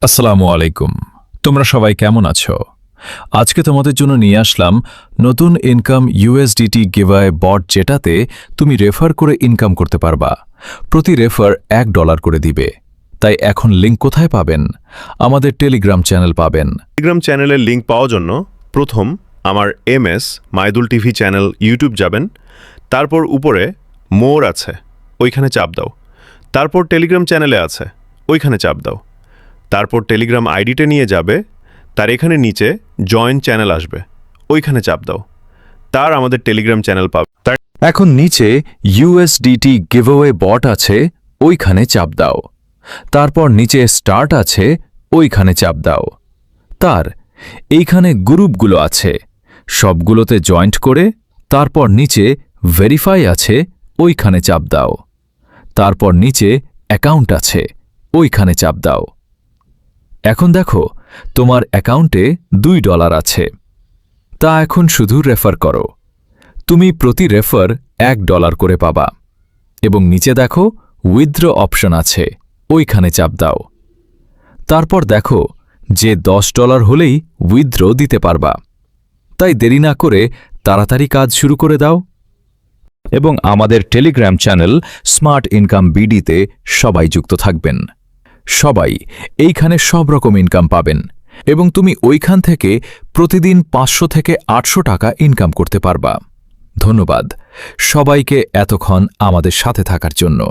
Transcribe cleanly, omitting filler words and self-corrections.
আসসালামু আলাইকুম। তোমরা সবাই কেমন আছো? আজকে তোমাদের জন্য নিয়ে আসলাম নতুন ইনকাম ইউএসডিটি গিভঅ্যাওয়ে বট, যেটাতে তুমি রেফার করে ইনকাম করতে পারবা। প্রতি রেফার $1 করে দিবে। তাই এখন লিংক কোথায় পাবেন? আমাদের টেলিগ্রাম চ্যানেল পাবেন। টেলিগ্রাম চ্যানেলের লিঙ্ক পাওয়ার জন্য প্রথম আমার MS Maidul TV channel YouTube যাবেন, তারপর উপরে মোর আছে, ওইখানে চাপ দাও। তারপর টেলিগ্রাম চ্যানেলে আছে, ওইখানে চাপ দাও। তারপর টেলিগ্রাম আইডিটা নিয়ে যাবে, তার এখানে নিচে জয়েন চ্যানেল আসবে, ওইখানে চাপ দাও। তার আমাদের টেলিগ্রাম চ্যানেল পাবে। এখন নিচে ইউএসডিটি গিভঅ্যাওয়ে বট আছে, ওইখানে চাপ দাও। তারপর নিচে স্টার্ট আছে, ওইখানে চাপ দাও। তার এইখানে গ্রুপগুলো আছে, সবগুলোতে জয়েন্ট করে তারপর নিচে ভেরিফাই আছে, ওইখানে চাপ দাও। তারপর নিচে অ্যাকাউন্ট আছে, ওইখানে চাপ দাও। এখন দেখো তোমার অ্যাকাউন্টে $2 আছে। তা এখন শুধু রেফার করো। তুমি প্রতি রেফার $1 করে পাবা। এবং নিচে দেখো উইথড্র অপশন আছে, ওইখানে চাপ দাও। তারপর দেখো যে $10 হলেই উইথড্র দিতে পারবা। তাই দেরি না করে তাড়াতাড়ি কাজ শুরু করে দাও। এবং আমাদের টেলিগ্রাম চ্যানেল স্মার্ট ইনকাম বিডিতে সবাই যুক্ত থাকবেন। সবাই এইখানে সব রকম ইনকাম পাবেন এবং তুমি ওইখান থেকে প্রতিদিন 500 থেকে 800 টাকা ইনকাম করতে পারবা। ধন্যবাদ সবাইকে এতক্ষণ আমাদের সাথে থাকার জন্য।